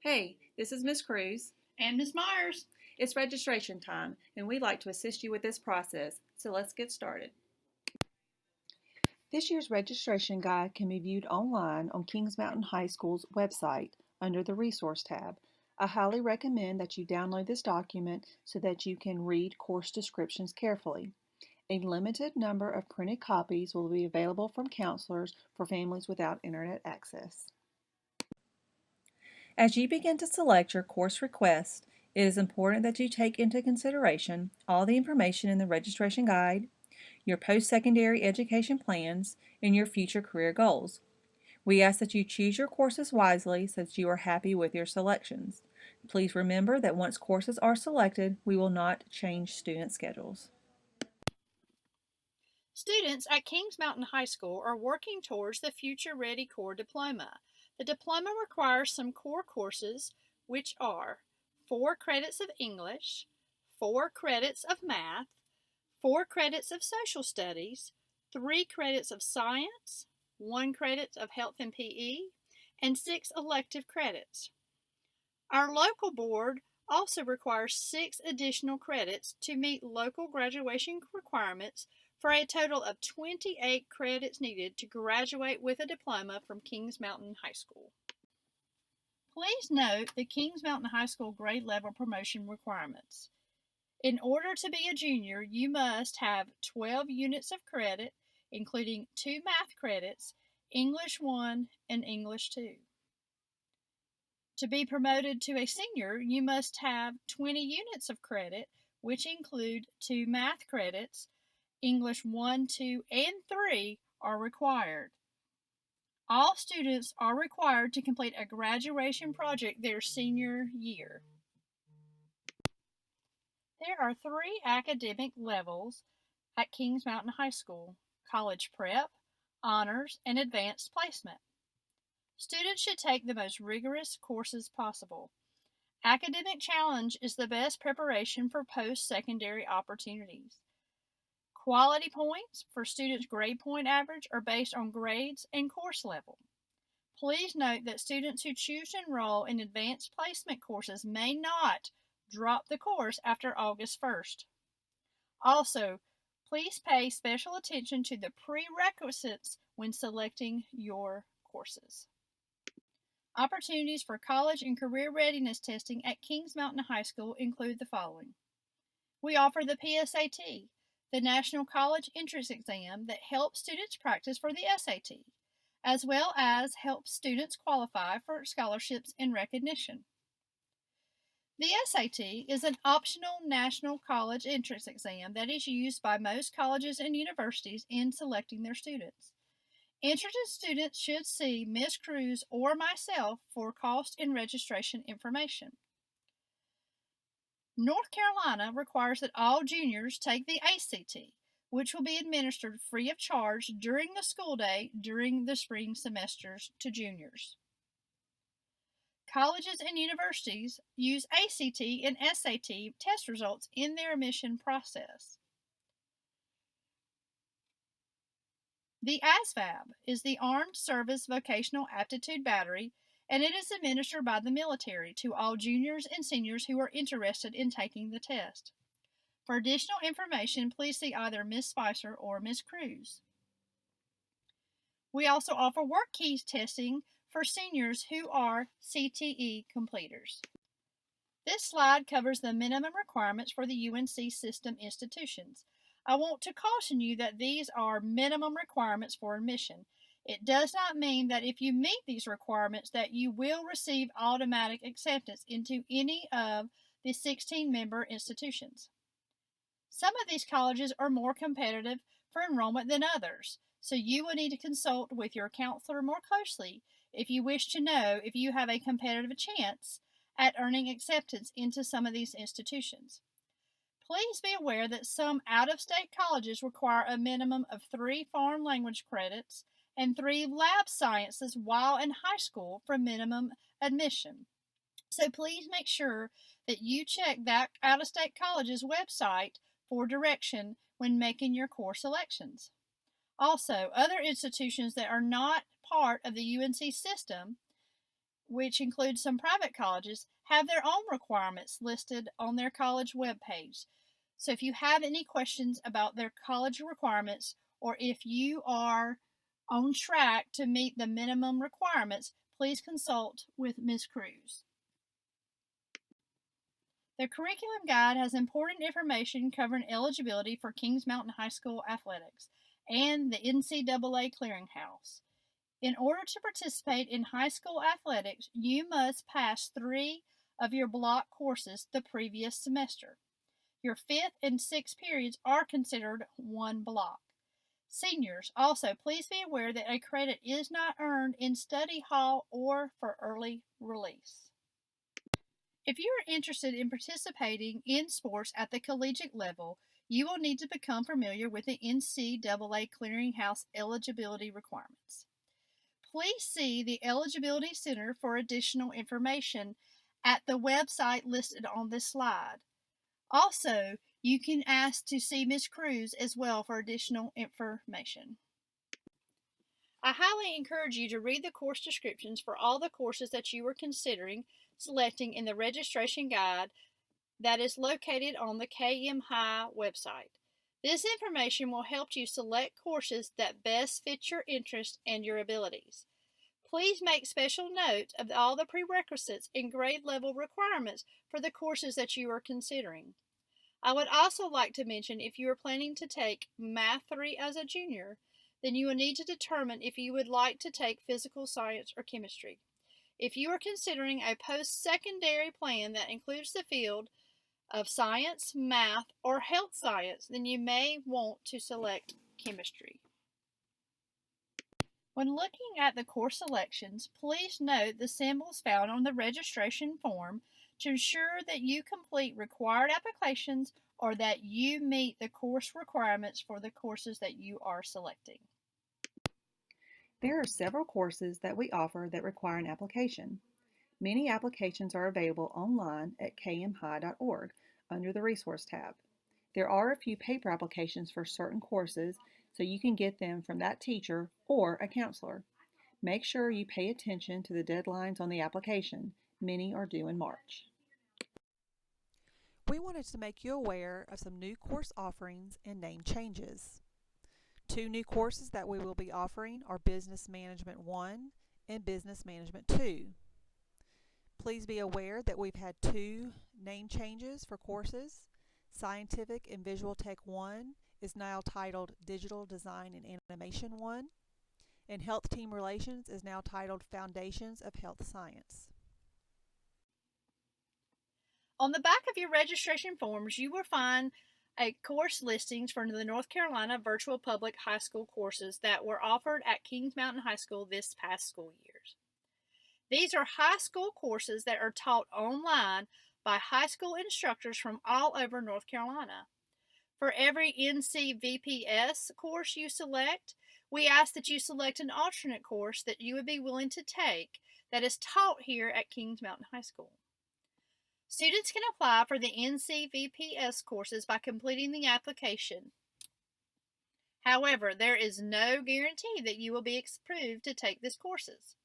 Hey, this is Miss Cruz. And Ms. Myers. It's registration time, and we'd like to assist you with this process, so let's get started. This year's registration guide can be viewed online on Kings Mountain High School's website under the Resource tab. I highly recommend that you download this document so that you can read course descriptions carefully. A limited number of printed copies will be available from counselors for families without internet access. As you begin to select your course request, it is important that you take into consideration all the information in the registration guide, your post-secondary education plans, and your future career goals. We ask that you choose your courses wisely so that you are happy with your selections. Please remember that once courses are selected, we will not change student schedules. Students at Kings Mountain High School are working towards the Future Ready Core Diploma. The diploma requires some core courses, which are 4 credits of English, 4 credits of math, 4 credits of social studies, 3 credits of science, 1 credit of health and PE, and 6 elective credits. Our local board also requires 6 additional credits to meet local graduation requirements for a total of 28 credits needed to graduate with a diploma from Kings Mountain High School. Please note the Kings Mountain High School grade level promotion requirements. In order to be a junior, you must have 12 units of credit, including 2 math credits, English 1 and English 2. To be promoted to a senior, you must have 20 units of credit, which include 2 math credits, English 1, 2, and 3 are required. All students are required to complete a graduation project their senior year. There are 3 academic levels at Kings Mountain High School: college prep, honors, and advanced placement. Students should take the most rigorous courses possible. Academic challenge is the best preparation for post-secondary opportunities. Quality points for students' grade point average are based on grades and course level. Please note that students who choose to enroll in advanced placement courses may not drop the course after August 1st. Also, please pay special attention to the prerequisites when selecting your courses. Opportunities for college and career readiness testing at Kings Mountain High School include the following. We offer the PSAT, the National College Entrance Exam that helps students practice for the SAT, as well as helps students qualify for scholarships and recognition. The SAT is an optional national college entrance exam that is used by most colleges and universities in selecting their students. Interested students should see Ms. Cruz or myself for cost and registration information. North Carolina requires that all juniors take the ACT, which will be administered free of charge during the school day during the spring semesters to juniors. Colleges and universities use ACT and SAT test results in their admission process. The ASVAB is the Armed Service Vocational Aptitude Battery, and it is administered by the military to all juniors and seniors who are interested in taking the test. For additional information, please see either Ms. Spicer or Ms. Cruz. We also offer work keys testing for seniors who are CTE completers. This slide covers the minimum requirements for the UNC system institutions. I want to caution you that these are minimum requirements for admission. It does not mean that if you meet these requirements that you will receive automatic acceptance into any of the 16-member institutions. Some of these colleges are more competitive for enrollment than others, so you will need to consult with your counselor more closely if you wish to know if you have a competitive chance at earning acceptance into some of these institutions. Please be aware that some out-of-state colleges require a minimum of 3 foreign language credits and 3 lab sciences while in high school for minimum admission. So please make sure that you check that out-of-state college's website for direction when making your course selections. Also, other institutions that are not part of the UNC system which includes some private colleges, have their own requirements listed on their college webpage. So if you have any questions about their college requirements, or if you are on track to meet the minimum requirements, please consult with Ms. Cruz. The curriculum guide has important information covering eligibility for Kings Mountain High School athletics and the NCAA clearinghouse. In order to participate in high school athletics, you must pass 3 of your block courses the previous semester. Your 5th and 6th periods are considered one block. Seniors, also, please be aware that a credit is not earned in study hall or for early release. If you are interested in participating in sports at the collegiate level, you will need to become familiar with the NCAA Clearinghouse eligibility requirements. Please see the Eligibility Center for additional information at the website listed on this slide. Also, you can ask to see Ms. Cruz as well for additional information. I highly encourage you to read the course descriptions for all the courses that you are considering selecting in the registration guide that is located on the KMHI website. This information will help you select courses that best fit your interests and your abilities. Please make special note of all the prerequisites and grade level requirements for the courses that you are considering. I would also like to mention if you are planning to take Math 3 as a junior, then you will need to determine if you would like to take physical science or chemistry. If you are considering a post-secondary plan that includes the field of science, math, or health science, then you may want to select chemistry. When looking at the course selections, please note the symbols found on the registration form to ensure that you complete required applications or that you meet the course requirements for the courses that you are selecting. There are several courses that we offer that require an application. Many applications are available online at kmhi.org under the Resource tab. There are a few paper applications for certain courses, so you can get them from that teacher or a counselor. Make sure you pay attention to the deadlines on the application. Many are due in March. We wanted to make you aware of some new course offerings and name changes. 2 new courses that we will be offering are Business Management 1 and Business Management 2. Please be aware that we've had 2 name changes for courses. Scientific and Visual Tech 1 is now titled Digital Design and Animation 1, and Health Team Relations is now titled Foundations of Health Science. On the back of your registration forms, you will find a course listings for the North Carolina Virtual Public High School courses that were offered at Kings Mountain High School this past school year. These are high school courses that are taught online by high school instructors from all over North Carolina. For every NCVPS course you select, we ask that you select an alternate course that you would be willing to take that is taught here at Kings Mountain High School. Students can apply for the NCVPS courses by completing the application. However, there is no guarantee that you will be approved to take these courses.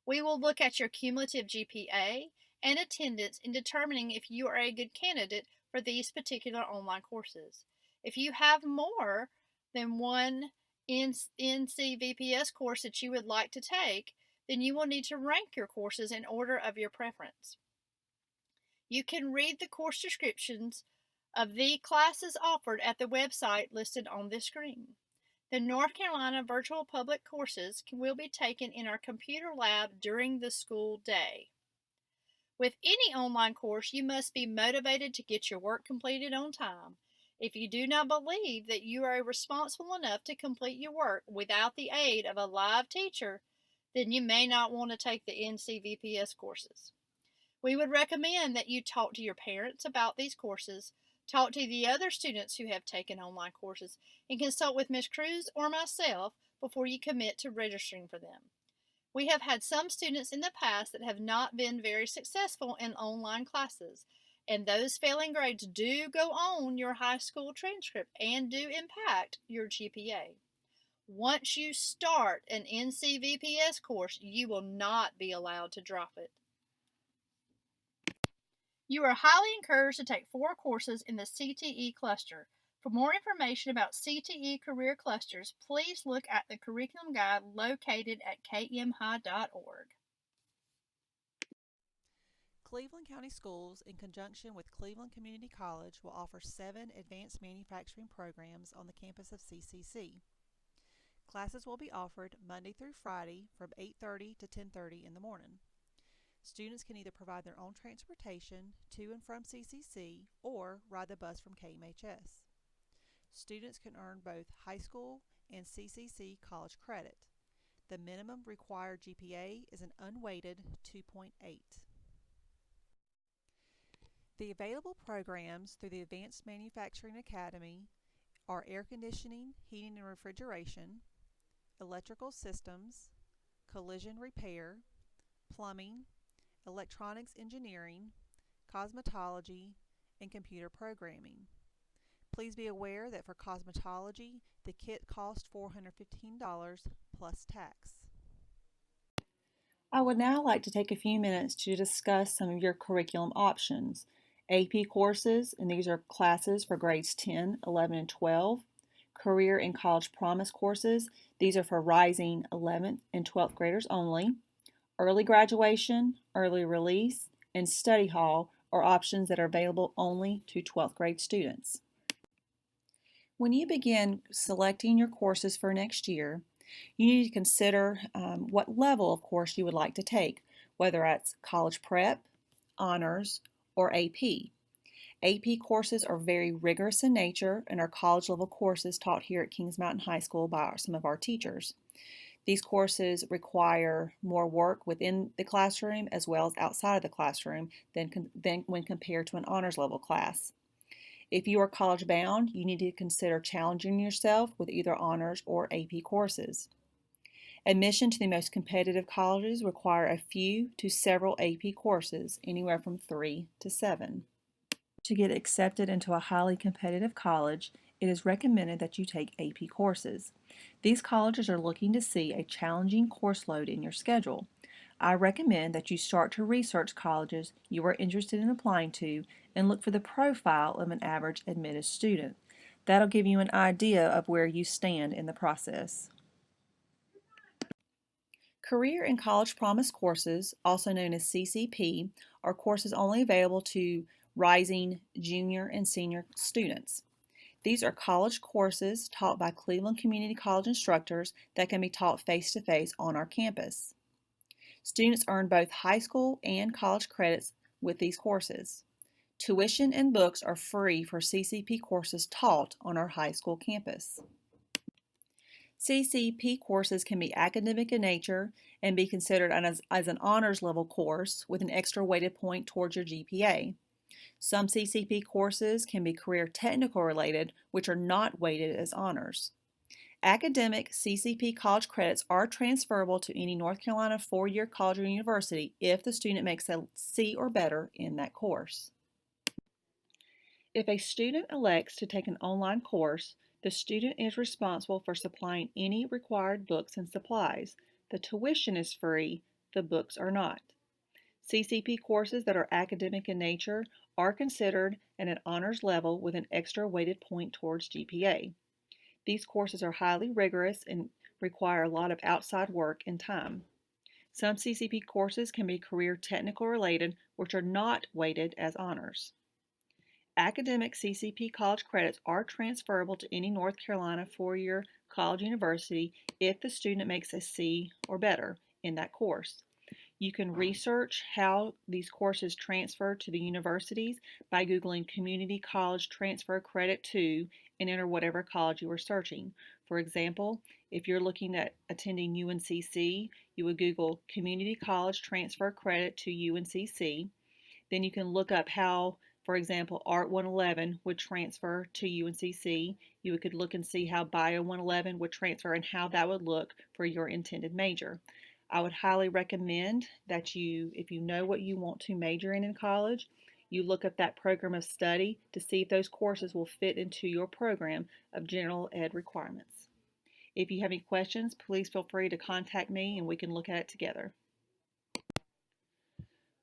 We will look at your cumulative GPA and attendance in determining if you are a good candidate for these particular online courses. If you have more than one NCVPS course that you would like to take, then you will need to rank your courses in order of your preference. You can read the course descriptions of the classes offered at the website listed on this screen. The North Carolina Virtual Public courses will be taken in our computer lab during the school day. With any online course, you must be motivated to get your work completed on time. If you do not believe that you are responsible enough to complete your work without the aid of a live teacher, then you may not want to take the NCVPS courses. We would recommend that you talk to your parents about these courses, talk to the other students who have taken online courses, and consult with Ms. Cruz or myself before you commit to registering for them. We have had some students in the past that have not been very successful in online classes, and those failing grades do go on your high school transcript and do impact your GPA. Once you start an NCVPS course, you will not be allowed to drop it. You are highly encouraged to take 4 courses in the CTE cluster. For more information about CTE career clusters, please look at the curriculum guide located at kmhi.org. Cleveland County Schools, in conjunction with Cleveland Community College, will offer 7 advanced manufacturing programs on the campus of CCC. Classes will be offered Monday through Friday from 8:30 to 10:30 in the morning. Students can either provide their own transportation to and from CCC or ride the bus from KMHS. Students can earn both high school and CCC college credit. The minimum required GPA is an unweighted 2.8. The available programs through the Advanced Manufacturing Academy are air conditioning, heating and refrigeration, electrical systems, collision repair, plumbing, electronics engineering, cosmetology, and computer programming. Please be aware that for cosmetology, the kit costs $415 plus tax. I would now like to take a few minutes to discuss some of your curriculum options. AP courses, and these are classes for grades 10, 11, and 12. Career and College Promise courses, these are for rising 11th and 12th graders only. Early graduation, early release, and study hall are options that are available only to 12th grade students. When you begin selecting your courses for next year, you need to consider what level of course you would like to take, whether that's college prep, honors, or AP. AP courses are very rigorous in nature and are college level courses taught here at Kings Mountain High School by some of our teachers. These courses require more work within the classroom as well as outside of the classroom than when compared to an honors level class. If you are college bound, you need to consider challenging yourself with either honors or AP courses. Admission to the most competitive colleges require a few to several AP courses, anywhere from 3 to 7. To get accepted into a highly competitive college, it is recommended that you take AP courses. These colleges are looking to see a challenging course load in your schedule. I recommend that you start to research colleges you are interested in applying to and look for the profile of an average admitted student. That'll give you an idea of where you stand in the process. Career and College Promise courses, also known as CCP, are courses only available to rising junior and senior students. These are college courses taught by Cleveland Community College instructors that can be taught face-to-face on our campus. Students earn both high school and college credits with these courses. Tuition and books are free for CCP courses taught on our high school campus. CCP courses can be academic in nature and be considered as an honors level course with an extra weighted point towards your GPA. Some CCP courses can be career technical related, which are not weighted as honors. Academic CCP college credits are transferable to any North Carolina 4-year college or university if the student makes a C or better in that course. If a student elects to take an online course, the student is responsible for supplying any required books and supplies. The tuition is free, the books are not. CCP courses that are academic in nature are considered at an honors level with an extra weighted point towards GPA. These courses are highly rigorous and require a lot of outside work and time. Some CCP courses can be career technical related, which are not weighted as honors. Academic CCP college credits are transferable to any North Carolina 4-year college university if the student makes a C or better in that course. You can research how these courses transfer to the universities by Googling Community College Transfer Credit to and enter whatever college you are searching. For example, if you're looking at attending UNCC, you would Google Community College Transfer Credit to UNCC. Then you can look up how, for example, Art 111 would transfer to UNCC. You could look and see how Bio 111 would transfer and how that would look for your intended major. I would highly recommend that you, if you know what you want to major in college, you look up that program of study to see if those courses will fit into your program of general ed requirements. If you have any questions, please feel free to contact me and we can look at it together.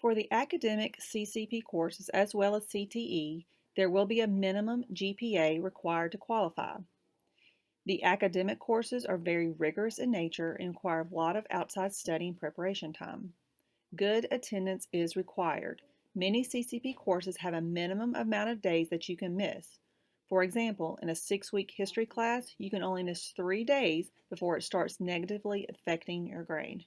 For the academic CCP courses as well as CTE, there will be a minimum GPA required to qualify. The academic courses are very rigorous in nature and require a lot of outside study and preparation time. Good attendance is required. Many CCP courses have a minimum amount of days that you can miss. For example, in a 6-week history class, you can only miss 3 days before it starts negatively affecting your grade.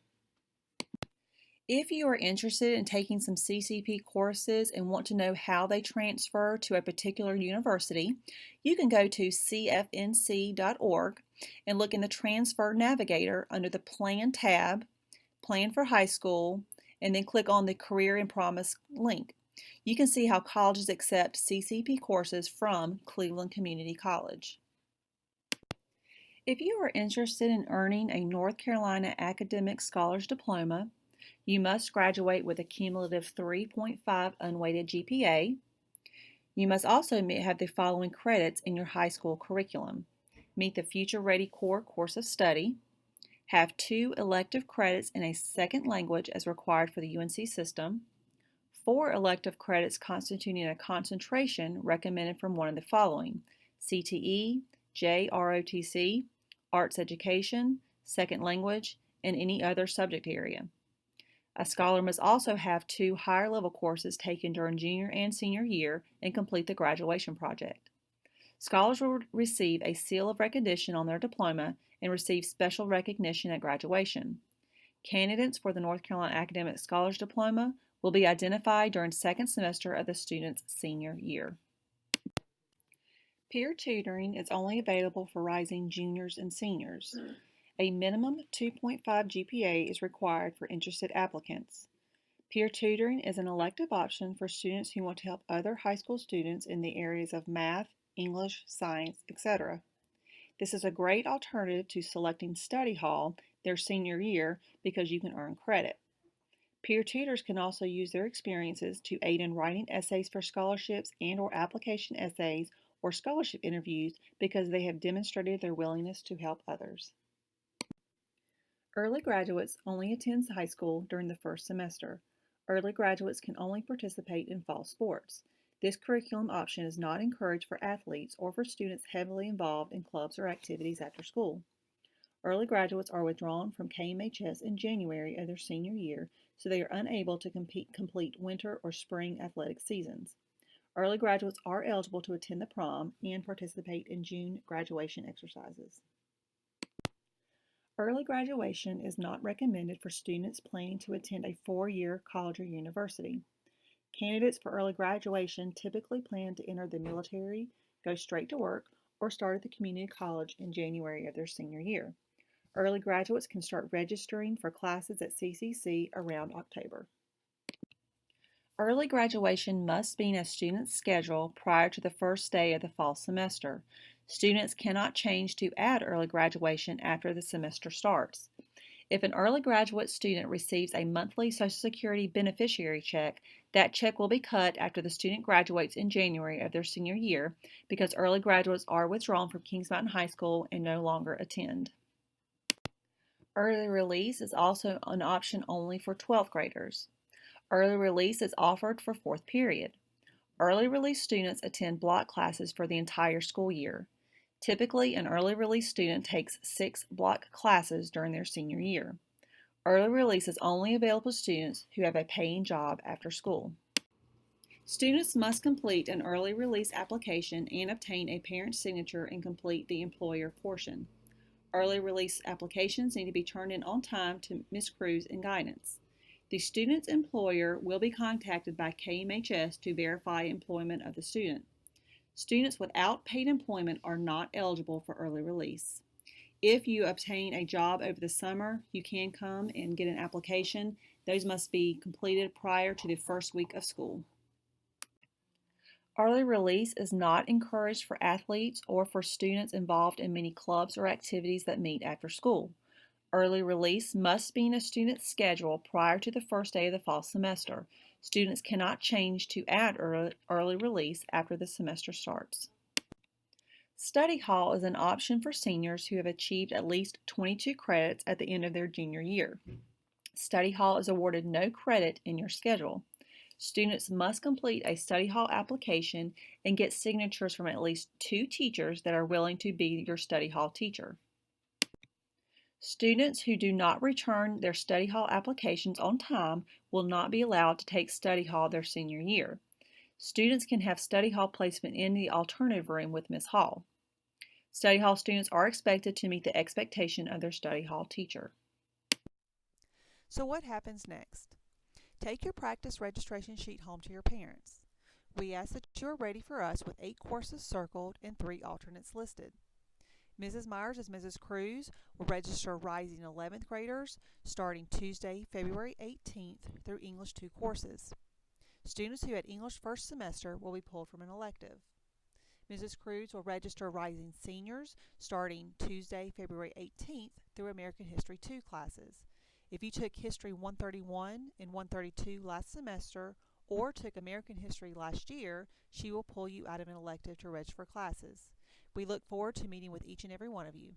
If you are interested in taking some CCP courses and want to know how they transfer to a particular university, you can go to cfnc.org and look in the Transfer Navigator under the Plan tab, Plan for High School, and then click on the Career and Promise link. You can see how colleges accept CCP courses from Cleveland Community College. If you are interested in earning a North Carolina Academic Scholars Diploma, you must graduate with a cumulative 3.5 unweighted GPA. You must also have the following credits in your high school curriculum: meet the Future Ready Core course of study, have 2 elective credits in a second language as required for the UNC system, 4 elective credits constituting a concentration recommended from one of the following: CTE, JROTC, Arts Education, Second Language, and any other subject area. A scholar must also have 2 higher level courses taken during junior and senior year and complete the graduation project. Scholars will receive a seal of recognition on their diploma and receive special recognition at graduation. Candidates for the North Carolina Academic Scholars Diploma will be identified during second semester of the student's senior year. Peer tutoring is only available for rising juniors and seniors. A minimum 2.5 GPA is required for interested applicants. Peer tutoring is an elective option for students who want to help other high school students in the areas of math, English, science, etc. This is a great alternative to selecting study hall their senior year because you can earn credit. Peer tutors can also use their experiences to aid in writing essays for scholarships and/or application essays or scholarship interviews because they have demonstrated their willingness to help others. Early graduates only attend high school during the first semester. Early graduates can only participate in fall sports. This curriculum option is not encouraged for athletes or for students heavily involved in clubs or activities after school. Early graduates are withdrawn from KMHS in January of their senior year, so they are unable to complete winter or spring athletic seasons. Early graduates are eligible to attend the prom and participate in June graduation exercises. Early graduation is not recommended for students planning to attend a 4-year college or university. Candidates for early graduation typically plan to enter the military, go straight to work, or start at the community college in January of their senior year. Early graduates can start registering for classes at CCC around October. Early graduation must be in a student's schedule prior to the first day of the fall semester. Students cannot change to add early graduation after the semester starts. If an early graduate student receives a monthly Social Security beneficiary check, that check will be cut after the student graduates in January of their senior year because early graduates are withdrawn from Kings Mountain High School and no longer attend. Early release is also an option only for 12th graders. Early release is offered for 4th period. Early release students attend block classes for the entire school year. Typically, an early release student takes 6 block classes during their senior year. Early release is only available to students who have a paying job after school. Students must complete an early release application and obtain a parent's signature and complete the employer portion. Early release applications need to be turned in on time to Ms. Cruz in guidance. The student's employer will be contacted by KMHS to verify employment of the student. Students without paid employment are not eligible for early release. If you obtain a job over the summer, you can come and get an application. Those must be completed prior to the first week of school. Early release is not encouraged for athletes or for students involved in many clubs or activities that meet after school. Early release must be in a student's schedule prior to the first day of the fall semester. Students cannot change to add early release after the semester starts. Study hall is an option for seniors who have achieved at least 22 credits at the end of their junior year. Study hall is awarded no credit in your schedule. Students must complete a study hall application and get signatures from at least 2 teachers that are willing to be your study hall teacher. Students who do not return their study hall applications on time will not be allowed to take study hall their senior year. Students can have study hall placement in the alternative room with Ms. Hall. Study hall students are expected to meet the expectation of their study hall teacher. So what happens next? Take your practice registration sheet home to your parents. We ask that you are ready for us with 8 courses circled and 3 alternates listed. Mrs. Myers as Mrs. Cruz will register rising 11th graders starting Tuesday, February 18th through English 2 courses. Students who had English first semester will be pulled from an elective. Mrs. Cruz will register rising seniors starting Tuesday, February 18th through American History 2 classes. If you took History 131 and 132 last semester or took American History last year, she will pull you out of an elective to register for classes. We look forward to meeting with each and every one of you.